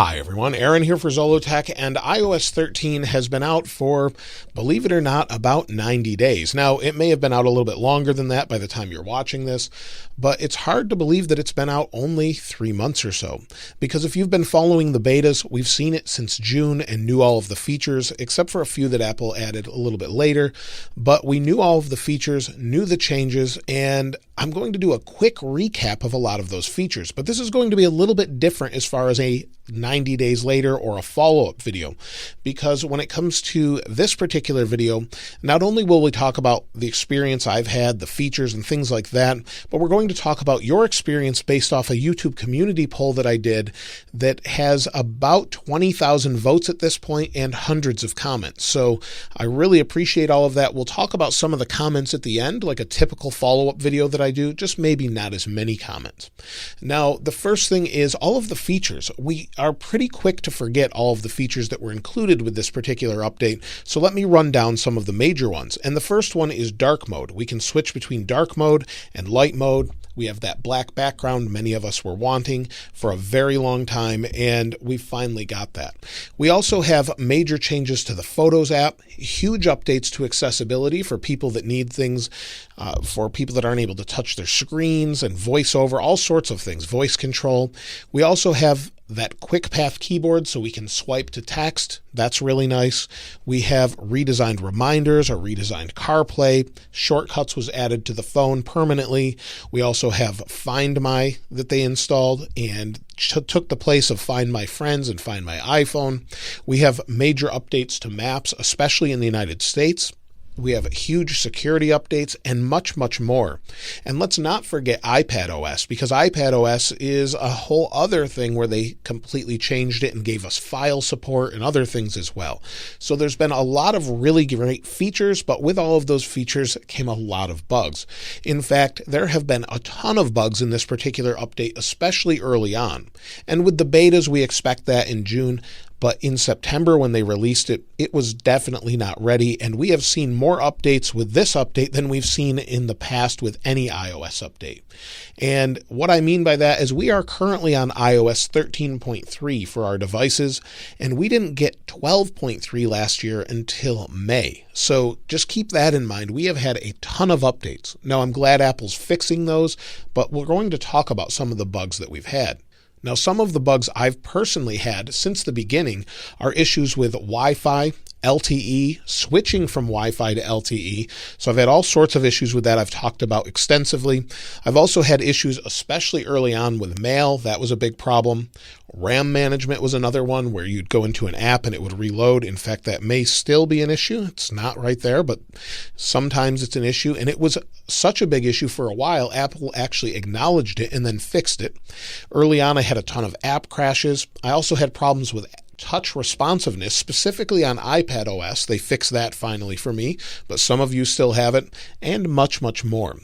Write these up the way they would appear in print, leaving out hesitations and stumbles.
Hi everyone, Aaron here for Zollotech, and iOS 13 has been out for, believe it or not, about 90 days. Now, it may have been out a little bit longer than that by the time you're watching this, but it's hard to believe that it's been out only 3 months or so. Because if you've been following the betas, we've seen it since June and knew all of the features, except for a few that Apple added a little bit later. But we knew all of the features, knew the changes, and I'm going to do a quick recap of a lot of those features. But this is going to be a little bit different as far as a 90 days later or a follow-up video, because when it comes to this particular video, not only will we talk about the experience I've had, the features and things like that, but we're going to talk about your experience based off a YouTube community poll that I did that has about 20,000 votes at this point and hundreds of comments. So I really appreciate all of that. We'll talk about some of the comments at the end, like a typical follow-up video that I do, just maybe not as many comments. Now, the first thing is all of the features. We are pretty quick to forget all of the features that were included with this particular update, so let me run down some of the major ones. And the first one is dark mode. We can switch between dark mode and light mode. We have that black background many of us were wanting for a very long time, and we finally got that. We also have major changes to the Photos app, huge updates to accessibility for people that need things, for people that aren't able to touch their screens, and voiceover, all sorts of things, voice control. We also have that quick path keyboard so we can swipe to text. That's really nice. We have redesigned reminders or redesigned CarPlay. Shortcuts was added to the phone permanently. We also have Find My that they installed and took the place of Find My Friends and Find My iPhone. We have major updates to Maps, especially in the United States. We have huge security updates and much, much more. And let's not forget iPadOS, because iPadOS is a whole other thing where they completely changed it and gave us file support and other things as well. So there's been a lot of really great features, but with all of those features came a lot of bugs. In fact, there have been a ton of bugs in this particular update, especially early on. And with the betas, we expect that in June. But in September, when they released it, it was definitely not ready, and we have seen more updates with this update than we've seen in the past with any iOS update. And what I mean by that is we are currently on iOS 13.3 for our devices, and we didn't get 12.3 last year until May. So just keep that in mind. We have had a ton of updates. Now, I'm glad Apple's fixing those, but we're going to talk about some of the bugs that we've had. Now, some of the bugs I've personally had since the beginning are issues with Wi-Fi, LTE, switching from Wi-Fi to LTE. So I've had all sorts of issues with that I've talked about extensively. I've also had issues, especially early on, with mail. That was a big problem. RAM management was another one where you'd go into an app and it would reload. In fact, that may still be an issue. It's not right there, but sometimes it's an issue. And it was such a big issue for a while, Apple actually acknowledged it and then fixed it. Early on, I had a ton of app crashes. I also had problems with touch responsiveness, specifically on iPadOS. They fixed that finally for me, but some of you still have it, and much, much more.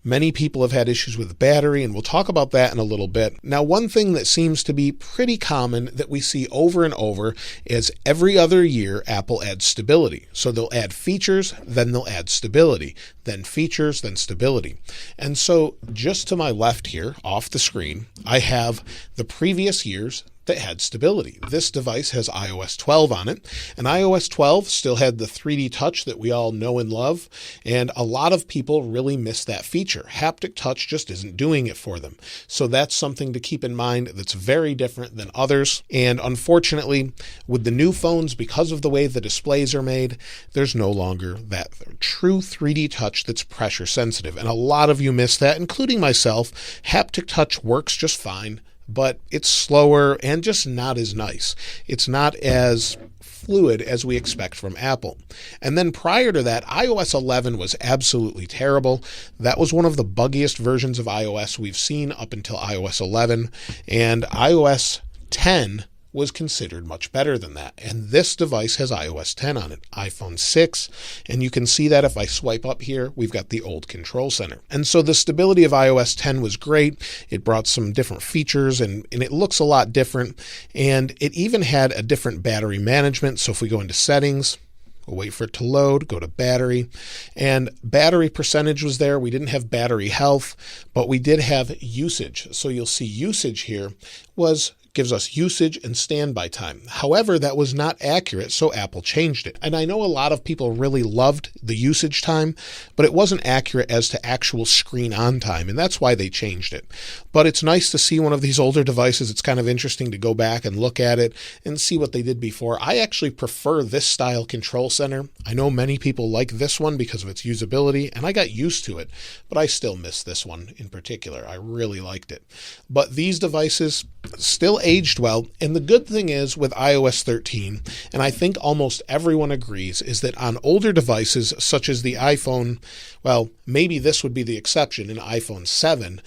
Many people have had issues with battery, and we'll talk about that in a little bit. Now, one thing that seems to be pretty common that we see over and over is every other year, Apple adds stability. So they'll add features, then they'll add stability, then features, then stability. And so just to my left here, off the screen, I have the previous years that had stability. This device has iOS 12 on it, and iOS 12 still had the 3D touch that we all know and love, and a lot of people really miss that feature. Haptic touch just isn't doing it for them. So that's something to keep in mind that's very different than others. And unfortunately, with the new phones, because of the way the displays are made, there's no longer that true 3D touch that's pressure sensitive. And a lot of you miss that, including myself. Haptic touch works just fine, but it's slower and just not as nice. It's not as fluid as we expect from Apple. And then prior to that, iOS 11 was absolutely terrible. That was one of the buggiest versions of iOS we've seen up until iOS 11, and iOS 10 was considered much better than that. And this device has iOS 10 on it, iPhone 6, and you can see that if I swipe up here, we've got the old control center. And so the stability of iOS 10 was great. It brought some different features, and it looks a lot different. And it even had a different battery management. So if we go into settings, we'll wait for it to load, go to battery, and battery percentage was there. We didn't have battery health, but we did have usage. So you'll see usage here was gives us usage and standby time. However, that was not accurate, so Apple changed it. And I know a lot of people really loved the usage time, but it wasn't accurate as to actual screen on time, and that's why they changed it. But it's nice to see one of these older devices. It's kind of interesting to go back and look at it and see what they did before. I actually prefer this style control center. I know many people like this one because of its usability, and I got used to it, but I still miss this one in particular. I really liked it. But these devices still aged well, and the good thing is with iOS 13, and I think almost everyone agrees, is that on older devices such as the iPhone, well, maybe this would be the exception in iPhone 7,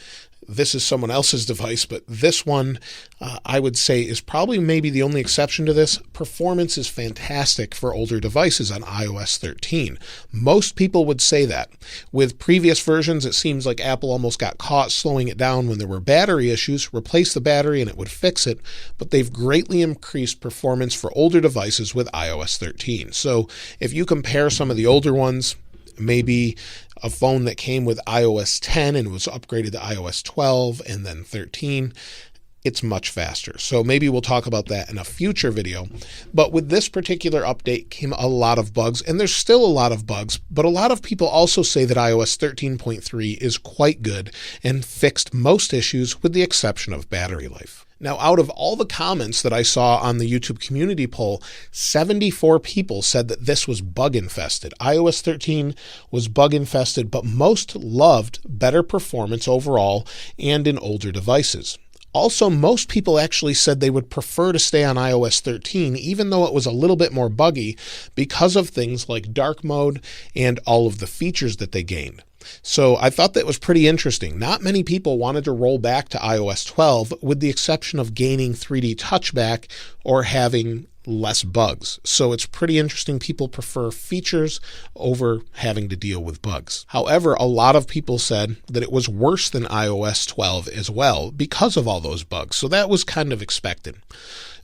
this is someone else's device, but this one, I would say, is probably maybe the only exception to this. Performance is fantastic for older devices on iOS 13. Most people would say that. With previous versions, it seems like Apple almost got caught slowing it down when there were battery issues, replace the battery and it would fix it, but they've greatly increased performance for older devices with iOS 13. So if you compare some of the older ones, maybe a phone that came with iOS 10 and was upgraded to iOS 12 and then 13, it's much faster. So maybe we'll talk about that in a future video. But with this particular update came a lot of bugs, and there's still a lot of bugs, but a lot of people also say that iOS 13.3 is quite good and fixed most issues with the exception of battery life. Now, out of all the comments that I saw on the YouTube community poll, 74 people said that this was bug infested. iOS 13 was bug infested, but most loved better performance overall and in older devices. Also, most people actually said they would prefer to stay on iOS 13, even though it was a little bit more buggy because of things like dark mode and all of the features that they gained. So I thought that was pretty interesting. Not many people wanted to roll back to iOS 12, with the exception of gaining 3D Touch back or having less bugs. So it's pretty interesting. People prefer features over having to deal with bugs. However, a lot of people said that it was worse than iOS 12 as well because of all those bugs. So that was kind of expected.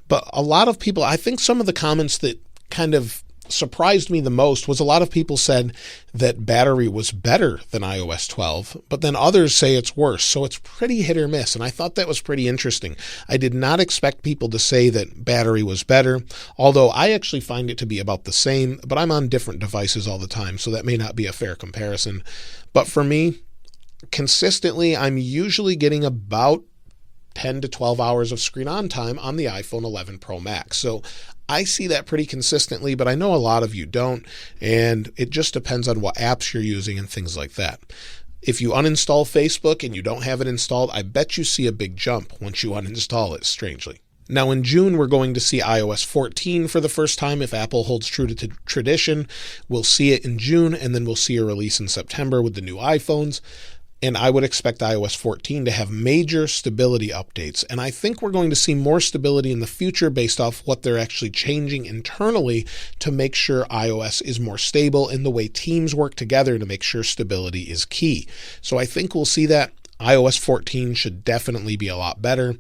But a lot of people, I think some of the comments that kind of surprised me the most was a lot of people said that battery was better than iOS 12, but then others say it's worse. So it's pretty hit or miss. And I thought that was pretty interesting. I did not expect people to say that battery was better, although I actually find it to be about the same, but I'm on different devices all the time, so that may not be a fair comparison. But for me, consistently, I'm usually getting about 10 to 12 hours of screen on time on the iPhone 11 Pro Max. So I see that pretty consistently, but I know a lot of you don't, and it just depends on what apps you're using and things like that. If you uninstall Facebook and you don't have it installed, I bet you see a big jump once you uninstall it, strangely. Now in June, we're going to see iOS 14 for the first time. If Apple holds true to tradition, we'll see it in June, and then we'll see a release in September with the new iPhones. And I would expect iOS 14 to have major stability updates. And I think we're going to see more stability in the future based off what they're actually changing internally to make sure iOS is more stable and the way teams work together to make sure stability is key. So I think we'll see that. iOS 14 should definitely be a lot better.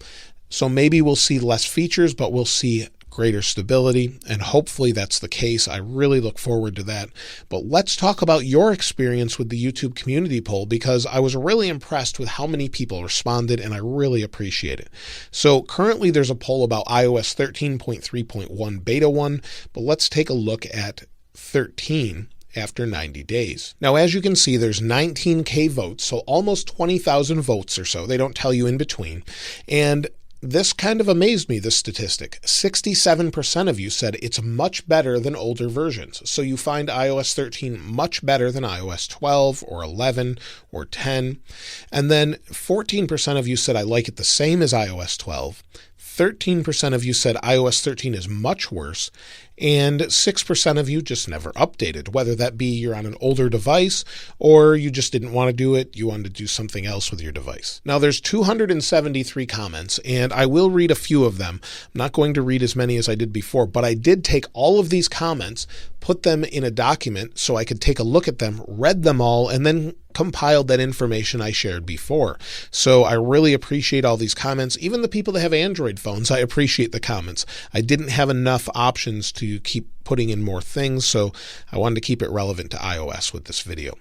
So maybe we'll see less features, but we'll see greater stability, and hopefully that's the case. I really look forward to that. But let's talk about your experience with the YouTube community poll, because I was really impressed with how many people responded, and I really appreciate it. So currently there's a poll about iOS 13.3.1 Beta 1, but let's take a look at 13 after 90 days. Now, as you can see, there's 19K votes, so almost 20,000 votes or so. They don't tell you in between. And this kind of amazed me, this statistic. 67% of you said it's much better than older versions. So you find iOS 13 much better than iOS 12 or 11 or 10. And then 14% of you said I like it the same as iOS 12. 13% of you said iOS 13 is much worse, and 6% of you just never updated, whether that be you're on an older device or you just didn't want to do it, you wanted to do something else with your device. Now there's 273 comments, and I will read a few of them. I'm not going to read as many as I did before, but I did take all of these comments, put them in a document so I could take a look at them, read them all, and then compiled that information I shared before. So I really appreciate all these comments. Even the people that have Android phones, I appreciate the comments. I didn't have enough options to keep putting in more things, so I wanted to keep it relevant to iOS with this video.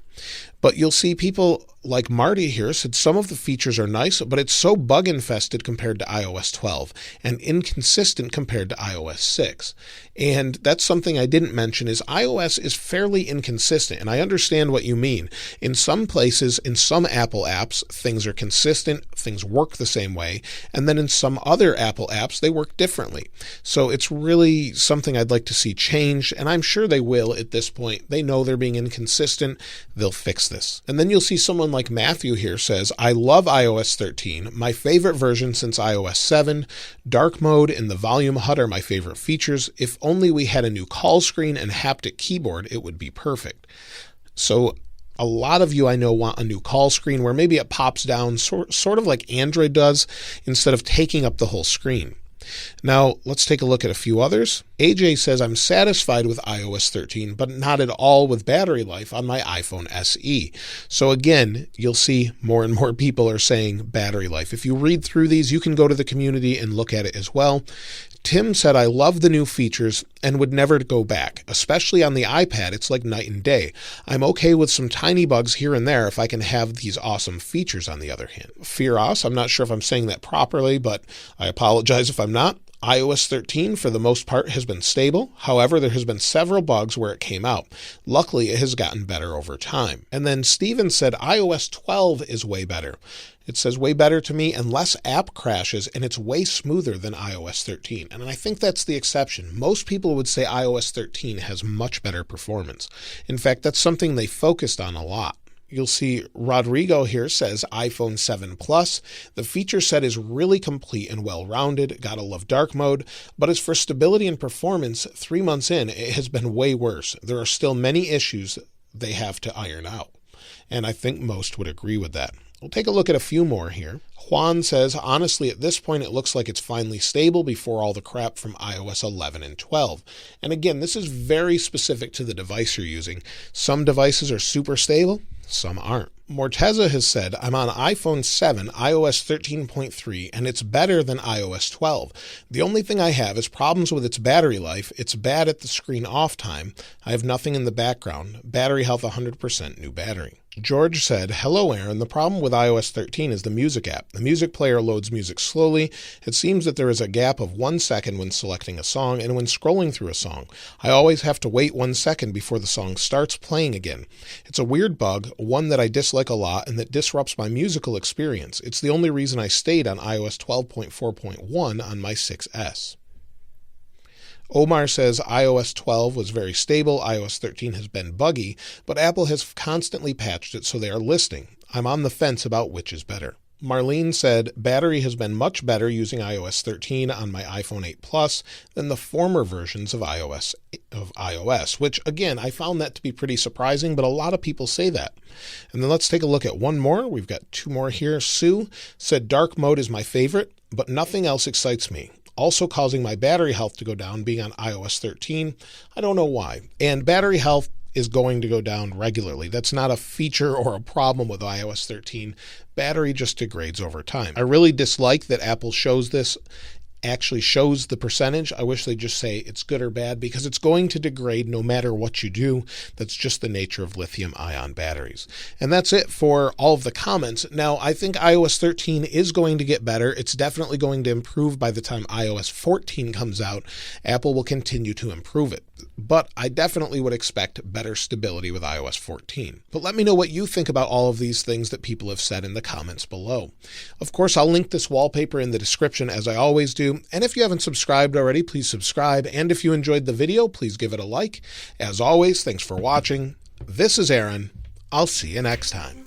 But you'll see people like Marty here said some of the features are nice, but it's so bug infested compared to iOS 12 and inconsistent compared to iOS 6. And that's something I didn't mention is iOS is fairly inconsistent, and I understand what you mean. In some places, in some Apple apps, things are consistent, things work the same way, and then in some other Apple apps, they work differently. So it's really something I'd like to see changed, and I'm sure they will at this point. They know they're being inconsistent. They'll fix this. And then you'll see someone like Matthew here says, I love iOS 13, my favorite version since iOS 7. Dark mode and the volume HUD are my favorite features. If only we had a new call screen and haptic keyboard, it would be perfect. So a lot of you I know want a new call screen where maybe it pops down sort of like Android does instead of taking up the whole screen. Now, let's take a look at a few others. AJ says, I'm satisfied with iOS 13, but not at all with battery life on my iPhone SE. So again, you'll see more and more people are saying battery life. If you read through these, you can go to the community and look at it as well. Tim said, I love the new features and would never go back, especially on the iPad. It's like night and day. I'm okay with some tiny bugs here and there if I can have these awesome features on the other hand. Fearos, I'm not sure if I'm saying that properly, but I apologize if I'm not. iOS 13 for the most part has been stable. However, there has been several bugs where it came out. Luckily, it has gotten better over time. And then Steven said iOS 12 is way better. It says way better to me and less app crashes, and it's way smoother than iOS 13. And I think that's the exception. Most people would say iOS 13 has much better performance. In fact, that's something they focused on a lot. You'll see Rodrigo here says iPhone 7 Plus. The feature set is really complete and well-rounded. Gotta love dark mode. But as for stability and performance, 3 months in, it has been way worse. There are still many issues they have to iron out. And I think most would agree with that. We'll take a look at a few more here. Juan says, honestly, at this point, it looks like it's finally stable before all the crap from iOS 11 and 12. And again, this is very specific to the device you're using. Some devices are super stable, some aren't. Morteza has said, I'm on iPhone 7, iOS 13.3, and it's better than iOS 12. The only thing I have is problems with its battery life. It's bad at the screen off time. I have nothing in the background. Battery health 100%, new battery. George said, hello Aaron, the problem with iOS 13 is the music app. The music player loads music slowly. It seems that there is a gap of 1 second when selecting a song and when scrolling through a song. I always have to wait 1 second before the song starts playing again. It's a weird bug, one that I dislike a lot and that disrupts my musical experience. It's the only reason I stayed on iOS 12.4.1 on my 6S. Omar says iOS 12 was very stable, iOS 13 has been buggy, but Apple has constantly patched it so they are listening. I'm on the fence about which is better. Marlene said, battery has been much better using iOS 13 on my iPhone 8 Plus than the former versions of iOS, which again, I found that to be pretty surprising, but a lot of people say that. And then let's take a look at one more. We've got 2 more here. Sue said, dark mode is my favorite, but nothing else excites me. Also causing my battery health to go down being on iOS 13. I don't know why. And battery health is going to go down regularly. That's not a feature or a problem with iOS 13. Battery just degrades over time. I really dislike that Apple actually shows the percentage. I wish they'd just say it's good or bad because it's going to degrade no matter what you do. That's just the nature of lithium-ion batteries. And that's it for all of the comments. Now, I think iOS 13 is going to get better. It's definitely going to improve by the time iOS 14 comes out. Apple will continue to improve it. But I definitely would expect better stability with iOS 14. But let me know what you think about all of these things that people have said in the comments below. Of course, I'll link this wallpaper in the description as I always do. And if you haven't subscribed already, please subscribe. And if you enjoyed the video, please give it a like. As always, thanks for watching. This is Aaron. I'll see you next time.